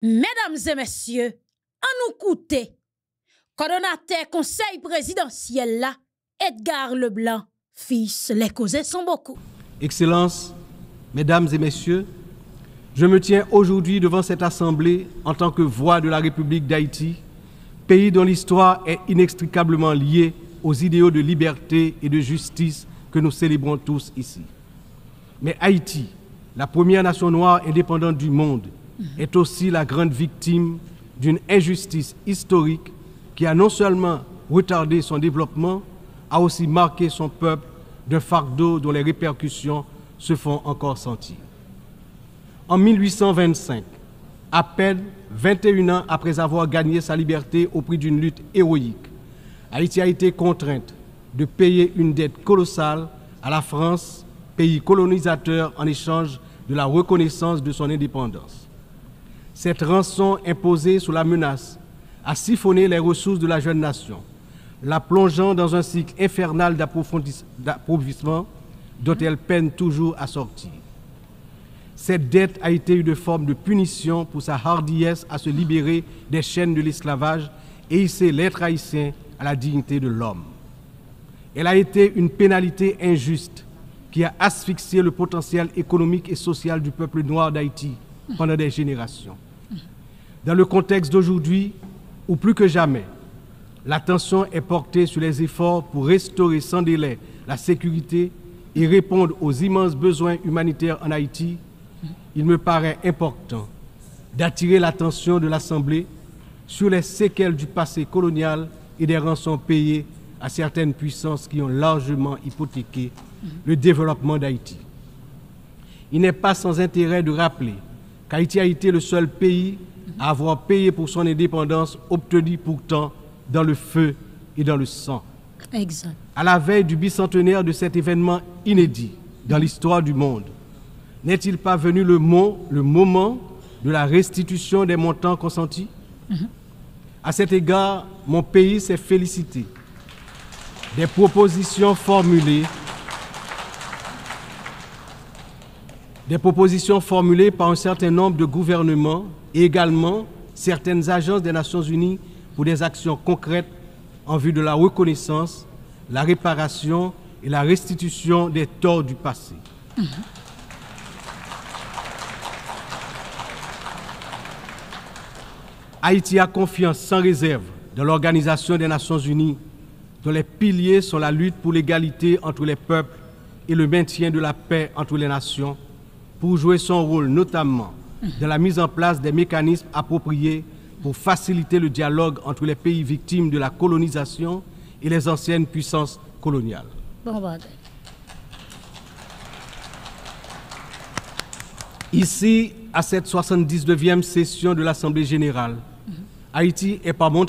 Mesdames et messieurs, en nous coûter, coordonnateur conseil présidentiel là, Edgar Leblanc, fils, les causés sont beaucoup. Excellences, Mesdames et Messieurs, je me tiens aujourd'hui devant cette Assemblée en tant que voix de la République d'Haïti, pays dont l'histoire est inextricablement liée aux idéaux de liberté et de justice que nous célébrons tous ici. Mais Haïti, la première nation noire indépendante du monde, est aussi la grande victime d'une injustice historique qui a non seulement retardé son développement, a aussi marqué son peuple d'un fardeau dont les répercussions se font encore sentir. En 1825, à peine 21 ans après avoir gagné sa liberté au prix d'une lutte héroïque, Haïti a été contrainte de payer une dette colossale à la France, pays colonisateur, en échange de la reconnaissance de son indépendance. Cette rançon imposée sous la menace a siphonné les ressources de la jeune nation, la plongeant dans un cycle infernal d'appauvrissement dont elle peine toujours à sortir. Cette dette a été une forme de punition pour sa hardiesse à se libérer des chaînes de l'esclavage et hisser l'être haïtien à la dignité de l'homme. Elle a été une pénalité injuste qui a asphyxié le potentiel économique et social du peuple noir d'Haïti pendant des générations. Dans le contexte d'aujourd'hui, où plus que jamais, l'attention est portée sur les efforts pour restaurer sans délai la sécurité et répondre aux immenses besoins humanitaires en Haïti, il me paraît important d'attirer l'attention de l'Assemblée sur les séquelles du passé colonial et des rançons payées à certaines puissances qui ont largement hypothéqué le développement d'Haïti. Il n'est pas sans intérêt de rappeler qu'Haïti a été le seul pays à avoir payé pour son indépendance, obtenue pourtant dans le feu et dans le sang. Exact. À la veille du bicentenaire de cet événement inédit dans l'histoire du monde, n'est-il pas venu le moment de la restitution des montants consentis? À cet égard, mon pays s'est félicité des propositions formulées par un certain nombre de gouvernements et également certaines agences des Nations Unies pour des actions concrètes en vue de la reconnaissance, la réparation et la restitution des torts du passé. Haïti a confiance sans réserve dans l'Organisation des Nations Unies, dont les piliers sont la lutte pour l'égalité entre les peuples et le maintien de la paix entre les nations, pour jouer son rôle notamment dans la mise en place des mécanismes appropriés pour faciliter le dialogue entre les pays victimes de la colonisation et les anciennes puissances coloniales. Ici, à cette 79e session de l'Assemblée générale, Haïti est par mon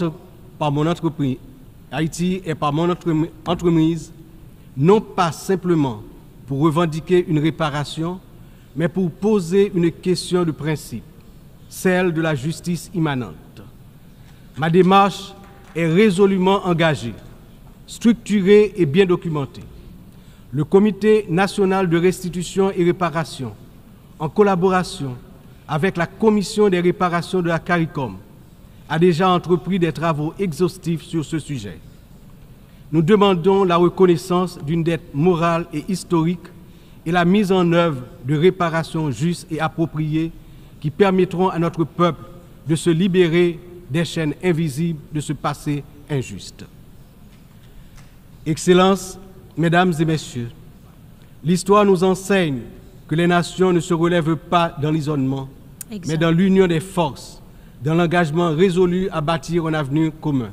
entreprise, non pas simplement pour revendiquer une réparation, mais pour poser une question de principe, celle de la justice immanente. Ma démarche est résolument engagée, structurée et bien documentée. Le Comité national de restitution et réparation, en collaboration avec la Commission des réparations de la CARICOM, a déjà entrepris des travaux exhaustifs sur ce sujet. Nous demandons la reconnaissance d'une dette morale et historique et la mise en œuvre de réparations justes et appropriées qui permettront à notre peuple de se libérer des chaînes invisibles de ce passé injuste. Excellences, Mesdames et Messieurs, l'histoire nous enseigne que les nations ne se relèvent pas dans l'isolement, mais dans l'union des forces, dans l'engagement résolu à bâtir un avenir commun.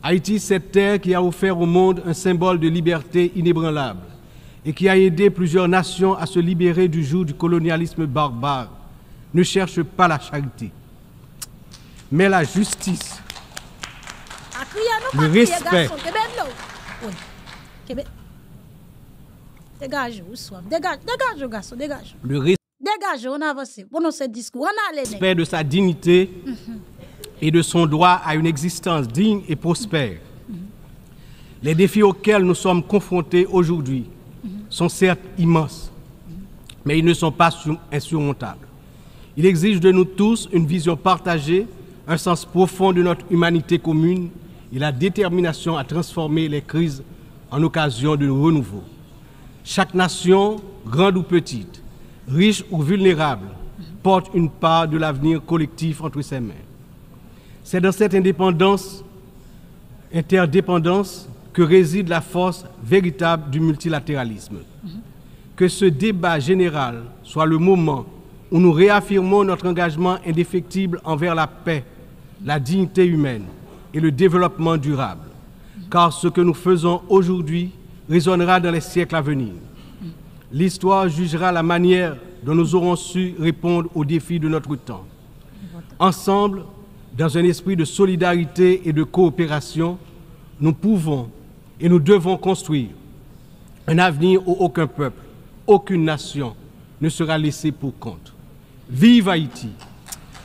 Haïti, cette terre qui a offert au monde un symbole de liberté inébranlable et qui a aidé plusieurs nations à se libérer du joug du colonialisme barbare, ne cherche pas la charité, mais la justice, le respect. Dégage, garçon, dégage. Dégage, on avance. Bon, ce discours, on a les respect de sa dignité et de son droit à une existence digne et prospère. Les défis auxquels nous sommes confrontés aujourd'hui sont certes immenses, mais ils ne sont pas insurmontables. Il exige de nous tous une vision partagée, un sens profond de notre humanité commune et la détermination à transformer les crises en occasion de renouveau. Chaque nation, grande ou petite, riche ou vulnérable, porte une part de l'avenir collectif entre ses mains. C'est dans cette interdépendance que réside la force véritable du multilatéralisme. Que ce débat général soit le moment où nous réaffirmons notre engagement indéfectible envers la paix, la dignité humaine et le développement durable. Car ce que nous faisons aujourd'hui résonnera dans les siècles à venir. L'histoire jugera la manière dont nous aurons su répondre aux défis de notre temps. Ensemble, dans un esprit de solidarité et de coopération, nous pouvons et nous devons construire un avenir où aucun peuple, aucune nation ne sera laissé pour compte. Vive Haïti,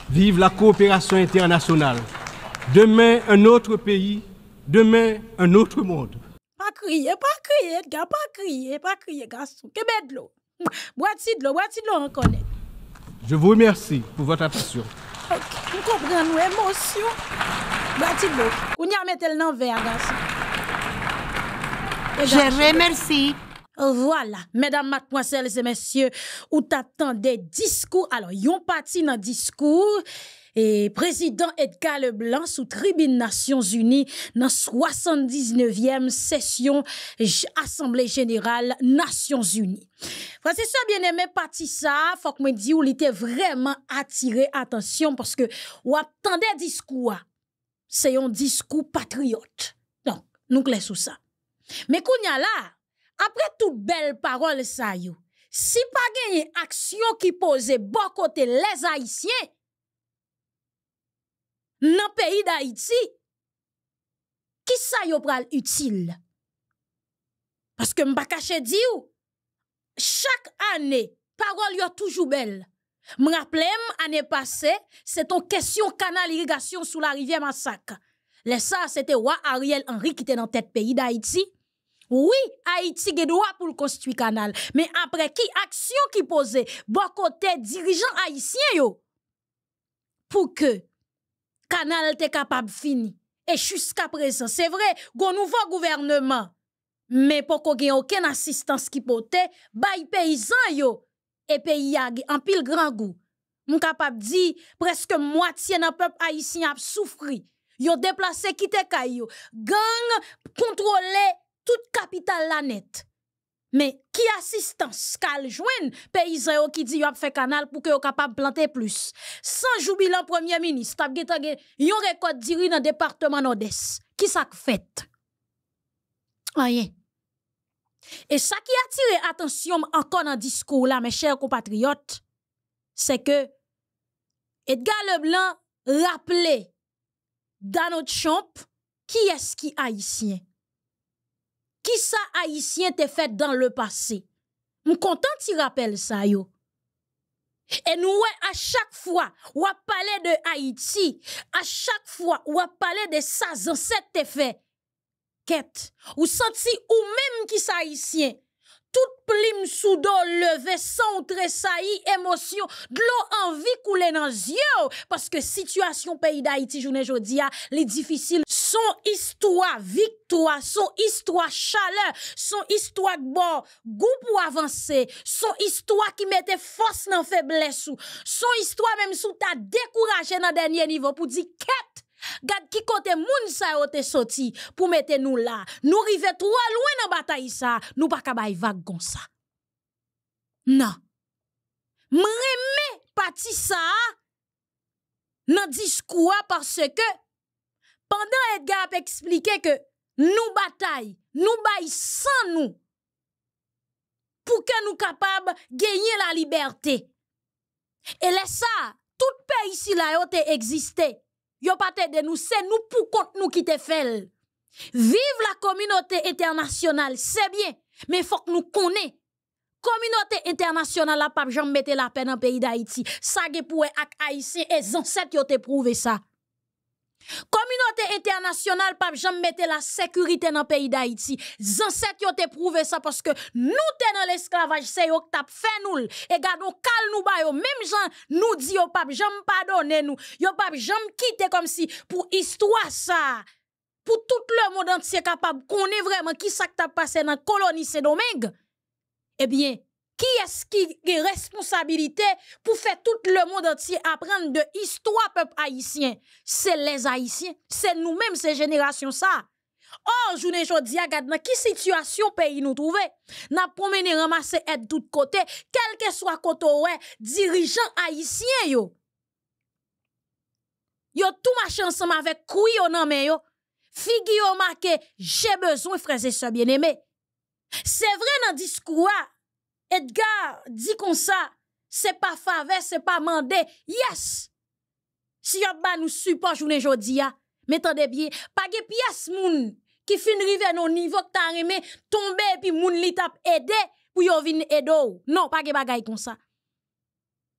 vive la coopération internationale. Demain, un autre pays, demain, un autre monde. Pas crier, gars, pas crier, garçon. Que de l'eau. Bois-ti de l'eau, on connaît. Je vous remercie pour votre attention. Ok, nous comprenons nos émotions. Bois-ti de l'eau. On y a mis le nom vert, garçon. Je remercie. Voilà, mesdames, mademoiselles et messieurs, où t'attendez discours. Alors, yon parti dans discours. Et président Edgar Leblanc sous tribune Nations Unies dans 79e session Assemblée générale Nations Unies. Frère, c'est ça bien aimé parti ça, faut que me dit ou il était vraiment attiré attention parce que ou attendez discours. C'est un discours patriote. Donc, nous clés sous ça. Mais kounya là, après toute belle parole ça yo, si pas gagné action qui pose bon côté les Haïtiens dans le pays d'Haïti, qui ça yo pral utile? Parce que m'pa caché di ou, chaque année, parole yo toujours belle. M'rappelem année passée, c'est une question canal irrigation sous la rivière Massacre. Les ça, c'était roi Ariel Henry qui était dans tête pays d'Haïti. Oui, Haïti a droit pour le construire canal. Mais après, qui action qui pose, bon côté dirigeant haïtien yo, pour que canal te capable fini. Et jusqu'à présent, c'est vrai, gon nouveau gouvernement, mais pour qu'on ait aucune assistance qui pote, bay paysan yo, et pays a en pile grand goût. M'm capable di, presque moitié nan peuple haïtien a souffri. Yo déplacé quitte kay yo, gang contrôler toute capitale la net. Mais qui assistance kal joine paysan yo qui dit yo a fait canal pour que yo capable planter plus. Sans joubilan premier ministre, t'a gen yon récolte diri dans département nord-est. Qui ça fait? Rien. Et ça qui attire attention encore dans discours là mes chers compatriotes, c'est que Edgar Leblanc rappelait dans notre champ qui est-ce qui haïtien? Qui ça haïtien te fait dans le passé? M'm content ti rappelle ça yo. Et nous à chaque fois ou a parler de Haïti, à chaque fois ou a parler de ça ancêtres te fait. Quête, ou senti ou même qui ça haïtien. Toute plume sous dos levé sans tressaillir émotion, de l'eau envie couler dans yeux parce que situation pays d'Haïti journée jodia, les difficiles son histoire victoire, son histoire chaleur, son histoire bon goût pour avancer, son histoire qui mettait force dans faiblesse ou son histoire même sous ta découragé dans dernier niveau pour dire quête. Gade qui côté moun sa yo te sorti pour mettre nous là. Nous rive trop loin dans bataille ça, nous pas ka bay vague comme ça. Non. M'reme parti ça dans discours parce que pendant Edgar a expliqué que nous bataille, nous bay sans nous pour que nous capable gagner la liberté. Et là ça, tout pays ici là yo te existé. Yo pas de nous, c'est nous pour compte nous qui te fait. Vive la communauté internationale, c'est bien, mais faut que nous connaissions. Communauté internationale la pas jamais mettre la peine dans pays d'Haïti. Ça ge pour ak haïtien et ancêtres yo te prouvé ça. Communauté communauté internationale pas jamais mettre la sécurité dans le pays d'Haïti. Ancêtres yo te prouvé ça parce que nous te dans l'esclavage, c'est yo t'a fait nous. Et gardons cal nous ba yo même gens nous dit yo pas jamais pardonner nous. Yo pas jamais quitter comme si pour histoire ça. Pour tout le monde entier capable connaître vraiment qui ça t'a passé dans colonie Saint-Domingue. Eh bien, qui est-ce qui a responsabilité pour faire tout le monde entier apprendre de histoire peuple haïtien? C'est les Haïtiens, c'est nous-mêmes, ces générations ça. Or, journée jodi a gade dans qui situation pays nous trouver? N'a promené ramasser aide tout côté, quel que soit côté ouais, dirigeant haïtien yo. Yo tout marché ensemble avec couille yo nan men yo. Figi yo marqué, j'ai besoin, frères et sœurs bien-aimés. C'est vrai dans discours, Edgar dit comme ça, c'est pas faveur, c'est pas mandé. Yes! Si y'a ba nous support journée jodi a, mettez bien, pas de pièce moun qui fin rive non niveau que t'as remé tomber et puis moun li tap aider pour yo vinn aider. Non, pas de bagay comme ça.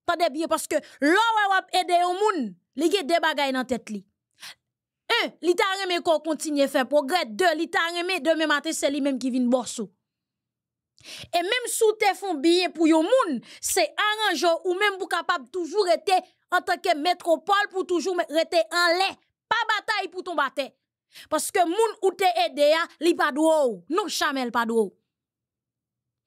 Tendez bien parce que l'on wap aider yon moun, li gen de bagay dans tête li. 1, li ta remé qu'on continue faire progrès. 2, li ta remé demain matin c'est lui même qui vinn bosso. Et même sous te font bien pour yon moun, c'est arrange ou même pour capable toujours rester en tant que métropole pour toujours rester en lait. Pas bataille pour ton bataille. Parce que moun ou te aidé a, li pas d'eau. Non chamel pas d'eau.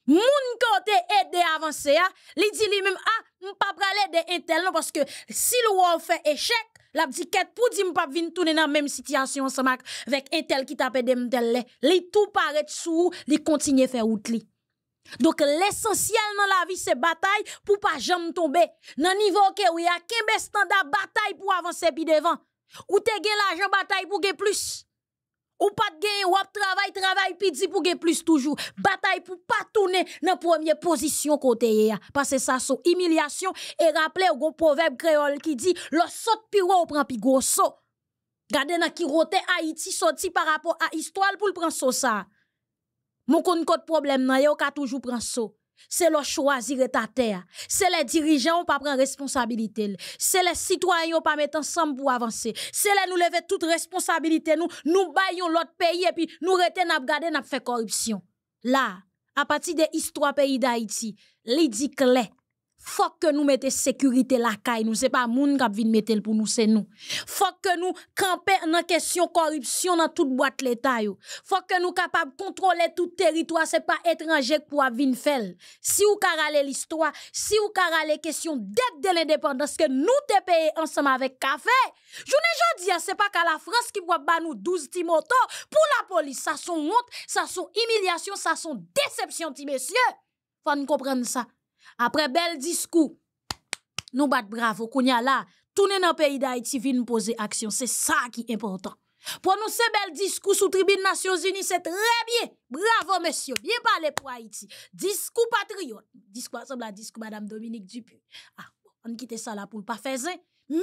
Moun ko te aidé avancer a, li dit li même m'pa prale de intel non parce que si le fait échec, la dit ket pour di m'pa vinn tourner dans même situation ensemble avec intel qui tape de m'tel li tout paraît sous, li continue faire route li. Donc l'essentiel dans la vie c'est bataille pour pas jamais tomber. Dans niveau que ou y a kembe standard bataille pour avancer puis devant. Ou te gen l'argent bataille pour gen plus. Ou pas de gen ou travail puis di pour gen plus toujours. Bataille pour pas tourner dans première position côté ya. Parce que ça son humiliation et rappelez au proverbe créole qui dit le saute pi ou prend pi gros saut. Gardez nan ki rote Haïti sorti par rapport à histoire pour le prendre saut ça. Mon kon kote problème nan yo ka toujours prend saut. C'est le choisir ta terre. C'est les dirigeants qui pas prendre responsabilité. C'est les citoyens qui pas mettre ensemble pour avancer. C'est les nous lever toute responsabilité nous baillons l'autre pays et puis nous rete n'a garder n'a fait corruption. Là, à partir de l'histoire pays d'Haïti, li dit clair. Faut que nous mettons sécurité la caille nous c'est pas moun k'ap vinn mettel pour nous c'est nous. Faut que nous camper dans question corruption dans toute boîte l'état yo. Faut que nous capable contrôler tout territoire c'est pas étranger pour vinn faire. Si ou karale l'histoire, si ou karale question d'aide de l'indépendance que nous te payer ensemble avec café. Journée jodi c'est pas qu'à la France qui va ba nous 12 ti moto pour la police ça son honte, ça son humiliation, ça son déception ti messieurs. Faut nous comprendre ça. Après bel discours, nous bat bravo, kounya là, tourner dans le pays d'Haïti, vin poser action, c'est ça qui est important. Pour nous, ce bel discours sous tribune Nations Unies, c'est très bien. Bravo, monsieur, bien parlé pour Haïti. Discours patriote, discours semble à discours Madame Dominique Dupuis. On quitte ça là pour pas faire ça. Mais,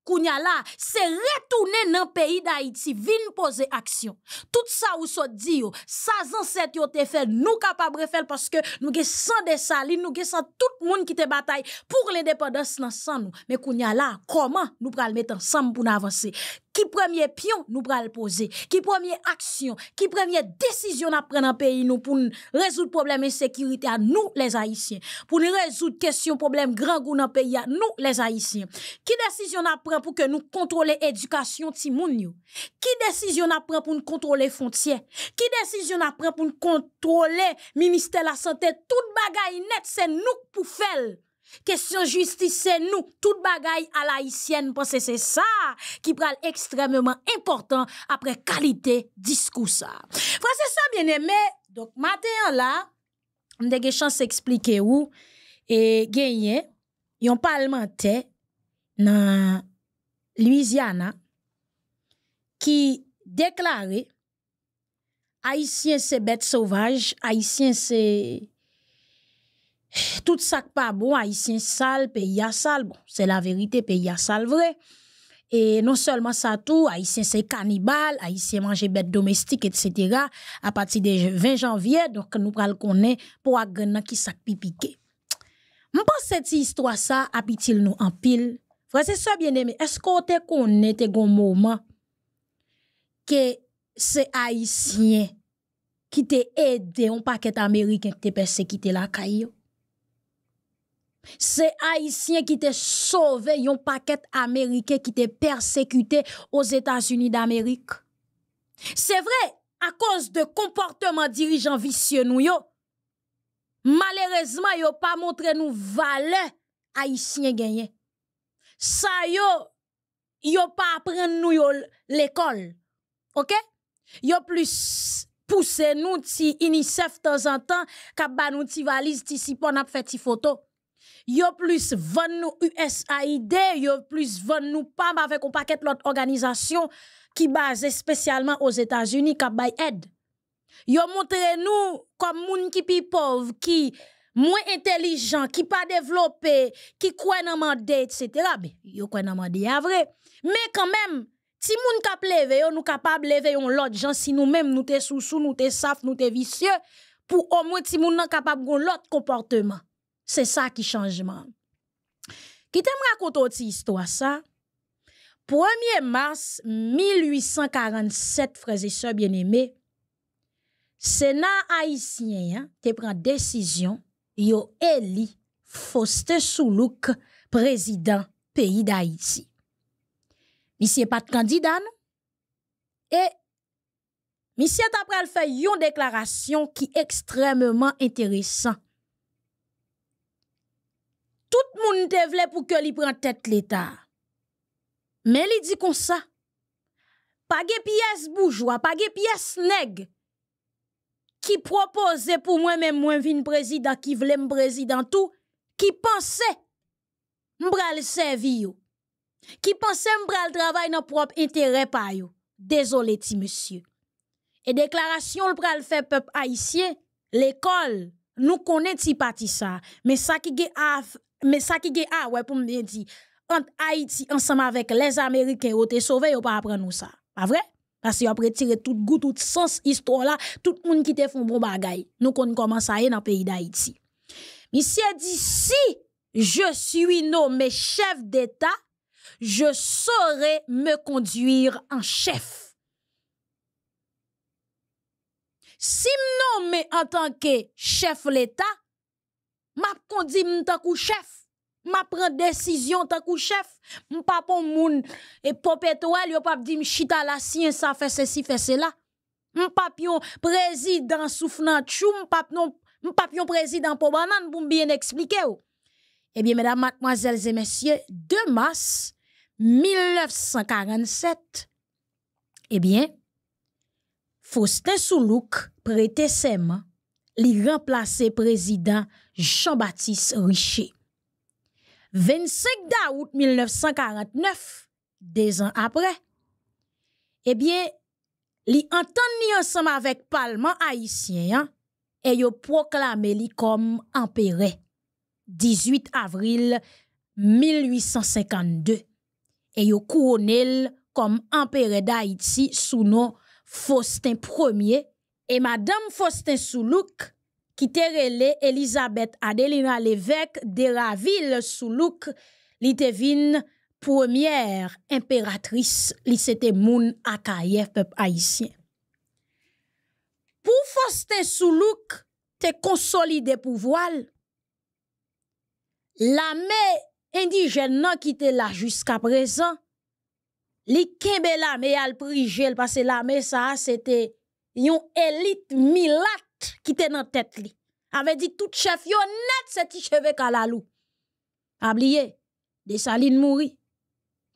kounya là, c'est retourner dans le pays d'Haïti, vin poser action. Tout ça ou so di yo, ça ancêtre yo te fait, nous capable faire parce que nous ge sans de saline, nous ge sans tout monde qui te bataille pour l'indépendance dans sans nous. Mais kounya là, comment nous pral mettre ensemble pour avancer? Qui premier pion nous pral poser? Qui première action? Qui première décision à prendre dans pays nous pour résoudre problème insécurité à nous les Haïtiens? Pour nous résoudre question problème grand goût dans pays à nous les Haïtiens? Qui décision à prendre pour que nous contrôler éducation ti moun yo? Qui décision à prendre pour nous contrôler frontières? Qui décision à prendre pour nous contrôler ministère de la santé? Tout bagay net c'est nous pour faire. Question justice c'est nous, tout bagay à l'haïtienne parce que c'est ça qui pral extrêmement important après qualité discours ça. Frère c'est ça bien aimé. Donc matin là, on a des chance expliquer où et gagné yon parlementaire dans Louisiana qui déclaré haïtien c'est bête sauvage, haïtien c'est tout ça pas bon, haïtien sale, pays à sale, bon, c'est la vérité, pays à sale vrai. Et non seulement ça tout, haïtien c'est cannibale, haïtien manger bête domestique, etc. À partir de 20 janvier, donc nous pral connaître pour agana qui sak pipiqué. M'pense cette histoire ça, apitil nous en pile. Frère, c'est ça bien aimé. Est-ce qu'on te connaît te gon moment que c'est haïtien qui te aidé un paquet américain qui te persécuté la caille. C'est haïtien qui te sauvé un paquet américain qui te persécuté aux États-Unis d'Amérique. C'est vrai, à cause de comportement dirigeant vicieux nous yo, malheureusement yo pas montré nous valeur haïtien gagné. Ça yo pas apprendre nous yo l'école. OK? Yo plus pousser nous ti UNICEF de temps en temps k'ap ba nou ti valise ti sipon ap fait ti photo. Yo plus vend nous USAID, yo plus vend nous PAM avec un paquet l'autre organisation qui basée spécialement aux États-Unis k'ap bay aide. Yo montre nous comme moun qui pi pauvre, qui moins intelligent, qui pas développé, qui croit dans mandé, etc. Mais yo croit dans mandé à vrai. Mais quand même, si moun kap leve, yo nous capable lever on l'autre gens si nous même nous te sous nous te saf, nous te vicieux pour au moins si moun nan capable gon l'autre comportement. C'est ça qui changement. Qui t'aime raconter une histoire ça? 1er mars 1847, frères et sœurs bien-aimés, Sénat haïtien te prend décision yo éli Faustin Soulouk président pays d'Haïti. Monsieur pas de candidat non? Et monsieur t'a pral faire une déclaration qui extrêmement intéressant. Tout le monde te vle pour que li prenne tête l'État. Mais li dit comme ça. Pas de pièce bourgeois, pas de pièce nèg qui propose pour moi-même moi vin président qui vle m président tout, qui pensait m'bral servi yo. Qui pensait m'bral travail dans propre intérêt pa yo. Désolé ti monsieur. Et déclaration le pral fait peuple haïtien, l'école nous connaît ti parti ça, mais ça qui ouais pour me bien dire entre Haïti ensemble avec les Américains ou te sauvé ou pas apprendre nous ça. Pas vrai? Parce que après tirer tout goût tout sens histoire là, tout le monde qui te font bon bagay. Nous connaissons comment ça est dans le pays d'Haïti. Monsieur dit si je suis nommé chef d'État, je saurai me conduire en chef. Si me nomme en tant que chef l'État, m'a conduit m'tan kou chef. M'a prend décision tant kou chef. M'pa pon moun et popétoile yo pa di m'chita la sien ça fait ceci fait cela. M'pa pion président soufflant chou m'pa pion président pour banane pour bien expliquer ou. Eh bien mesdames, mademoiselles et messieurs, 2 mars 1947, eh bien Faustin Soulouk prêtait serment, li remplacer président Jean-Baptiste Richer. 25 d'août 1949, 2 ans après, eh bien, li entend ensemble avec Parlement haïtien et yo proclamé li comme empereur. 18 avril 1852. Et yo couronné comme empereur d'Haïti sous nom Faustin Ier et Madame Faustin Soulouk qui te relé Elisabeth Adelina l'évêque de Raville Soulouk li te vin première impératrice li c'était moun akaye peuple haïtien. Pour Faustin Soulouk te consolider pouvoir, l'armée indigène qui te là jusqu'à présent, li kembe l'armée al prigel parce que l'armée ça c'était yon élite milat qui te dans tête li. Avait dit tout chef yo net c'est ti cheve kalalou. Oublié, Dessalines mouri,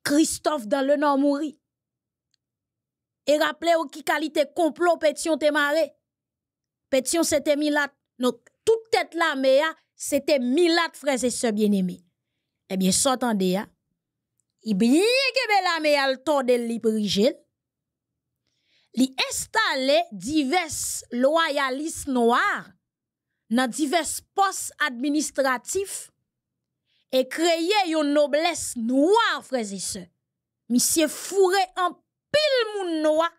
Christophe dans le Nord mouri. Et rappelez ou qui qualité complot Pétion te maré. Pétion c'était milat. Donc toute tête l'armée c'était milat frères et sœurs bien-aimés. Eh bien, s'entendez, ya, il bien que l'armée al torde li prigel, li installé divers loyalistes noirs dans divers postes administratifs et créé une noblesse noire, frères et sœurs. Monsieur fourré en pile moun noir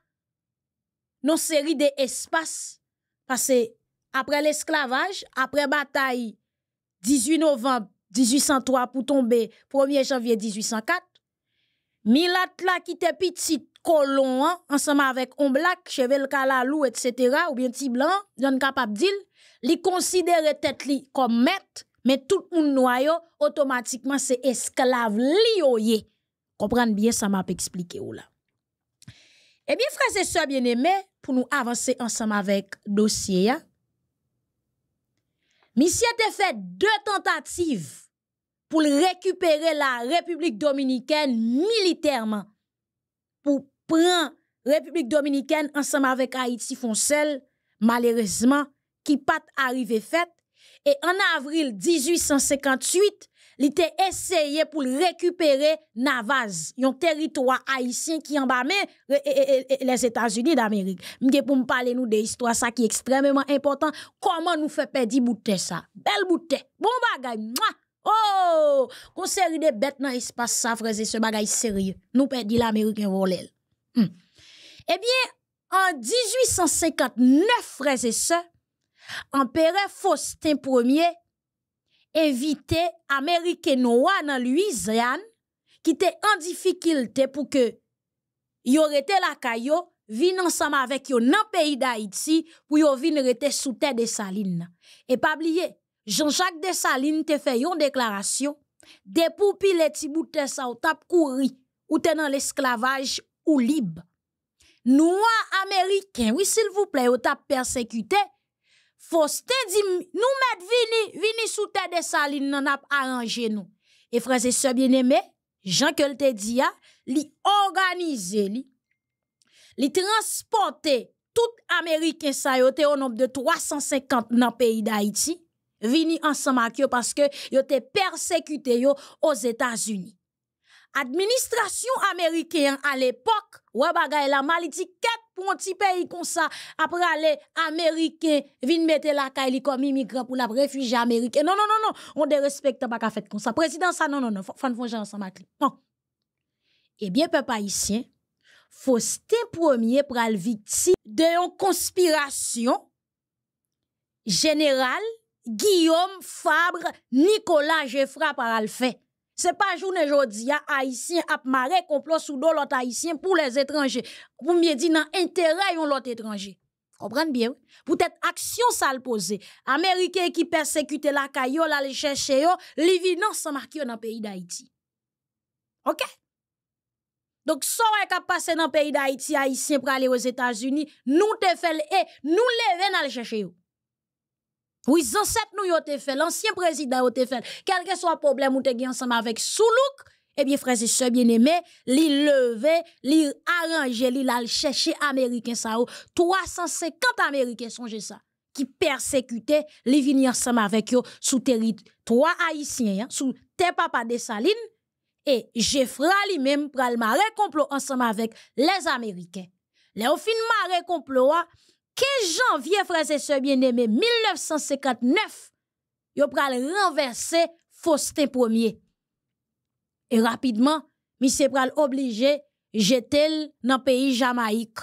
non série de espaces parce que après l'esclavage, après bataille 18 novembre 1803 pour tomber 1er janvier 1804, Milat la qui te petit colon ensemble avec on black, chevel kalalou, etc. ou bien ti blanc, j'en capable dire, li considère tête li comme maître, mais tout moun noyo automatiquement c'est esclave li yoye. Comprendre bien ça m'a expliqué ou là. Eh bien frères et sœurs bien-aimés, pour nous avancer ensemble avec dossier Monsieur a fait 2 tentatives pour récupérer la République dominicaine militairement. Pour prendre République dominicaine ensemble avec Haïti foncel, malheureusement, qui pas arrivé fait. Et en avril 1858, il était essayé pour récupérer Navaz, un territoire haïtien qui en bas les États-Unis d'Amérique. M'ge pour me parler nous de histoire ça qui est extrêmement important, comment nous fait perdre bout ça. Belle bout bon bagay. Oh, qu'on série de bêtes dans l'espace ça frère ce bagay sérieux. Nous perdit l'Américain volel. Eh bien, en 1859 frères et sœurs, empereur Faustin Ier invité Américain noir dans Louisiane qui était en difficulté pour que yo rete la kayo vin ensemble avec yo dans pays d'Haïti pour yo vin rete sous terre de Salines. Et pas oublier Jean-Jacques Dessalines te fait une déclaration depuis les ti bout de ça ou tap kouri ou te dans l'esclavage ou libre. Noirs américains, oui s'il vous plaît, ou tap persécuté. Faustin dit nous mettre vini sous terre de Salines nan ap arranger nous. Et frères et sœurs bien-aimés, Jean que te dit li organiser li transporter tout américain sa yo te au nombre de 350 dans pays d'Haïti vini ensemble avec yo parce que yo te persécuté yo aux États-Unis. Administration américaine à l'époque, ouais bagay la malitiquette pour un petit pays comme ça, après aller américain, vin mettre la kaili comme immigrant pour la réfugié américain. Non, on ne respecte pas qu'à fait comme ça. Président ça, non, faut faire ensemble avec lui. Non. Eh bien, peuple haïtien, Faustin Ier pral victime de une conspiration générale Guillaume Fabre, Nicolas Geoffroy par le fait. C'est pas journée jodi a haïtien ap maré complot sous do l'autre haïtien pour les étrangers. Pour mieux dire nan intérêt yon l'autre étranger. Comprendre bien? Peut-être action ça le poser. Américain qui persécute la kayo la le chercher yo, li vin ensemble marqué dans pays d'Haïti. OK? Donc ça va passer dans pays d'Haïti haïtien pour aller aux États-Unis, nous te fait et nous lever dans le chercher yo. Oui, ancêtre nous yo te fait, l'ancien président yo te fait. Quel que soit problème ou te gen ensemble avec Soulouk, eh bien frères et sœurs bien-aimés, li levé, li arranger, li la chercher américain ça 350 américains songe ça qui persécutait li vini ensemble avec yo sous territoire haïtien, sous terre papa de Salines et Geoffroy lui-même pral maré complot ensemble avec les américains. Les au fin maré complot 15 janvier, frères et sœurs bien-aimés, 1959, yo pral renverser Faustin Ier. Et rapidement, monsieur pral obligé jeter dans pays Jamaïque.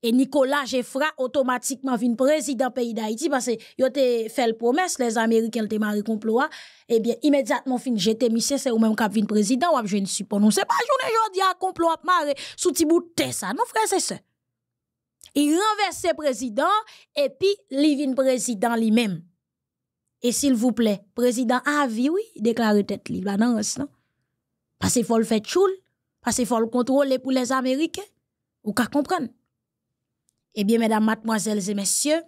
Et Nicolas Geoffroy automatiquement vin président pays d'Haïti parce que yo te fait le promesse les Américains te maré complot. Eh bien immédiatement fin jeter monsieur c'est ou même cap vin président ou je ne suis pas non c'est pas journée jodi a complot a maré sous ti bout de ça non frères et sœurs. Il renverse président et puis il vient président lui-même. Et s'il vous plaît, président a vie, oui, déclare tête li, non? Parce qu'il faut le faire choule, parce qu'il faut le contrôler pour les Américains. Ou qu'à comprendre? Eh bien, mesdames, mademoiselles et messieurs,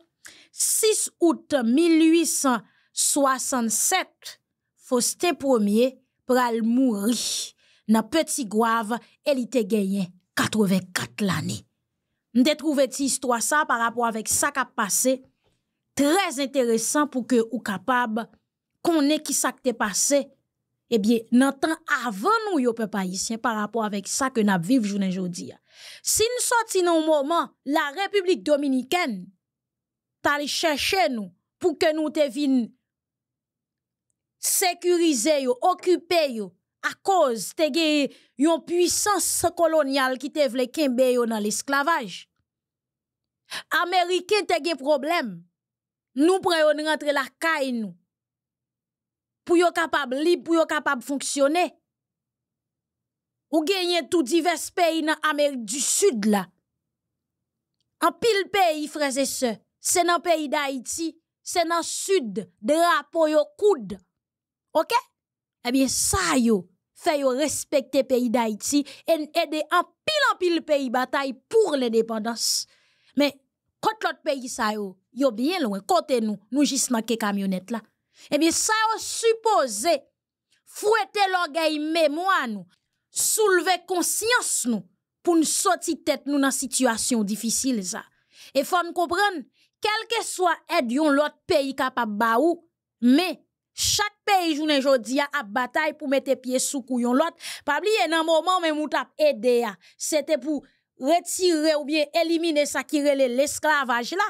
6 août 1867, Faustin Ier pral mourir dans Petit Goave et il te gagné 84 l'année. M'te trouvé cette histoire ça par rapport avec ça qui a passé très intéressant pour que ou capable connaît qui ça qui passé eh bien nan temps avant nous yo peuple haïtien par rapport avec ça que n'a vivre journée jodi. Si nous sorti dans un moment la République dominicaine t'allait chercher nous pour que nous te vinn sécuriser yo, occuper yo à cause te gen yon puissance coloniale qui te vle kembe yo dans l'esclavage. Américain te gen problème. Nous pre yo rentre la caille nous. Pour yo capable libre, pour yo capable fonctionner. ou gagnez tout divers pays dans Amérique du Sud là. En pile pays, frères et sœurs, c'est dans le pays d'Haïti, c'est dans le sud, drapeau yo coude. OK? Eh bien, ça yo, fait yo respecter le pays d'Haïti et aider en pile pays bataille pour l'indépendance. Mais, quand l'autre pays ça yo bien loin, côté nous juste manqué camionnette là. Eh bien, ça yo supposé fouetter l'orgueil mémoire nous, soulever conscience nous, pour nous sortir tête nous dans situation difficile ça. Et faut nous comprendre, quel que soit aide yon l'autre pays capable ba ou, mais chaque pays journée jodi a bataille pour mettre pied sous couillon l'autre. Pas oublier dans moment même ou t'a aider c'était pour retirer ou bien éliminer ça qui relève l'esclavage là.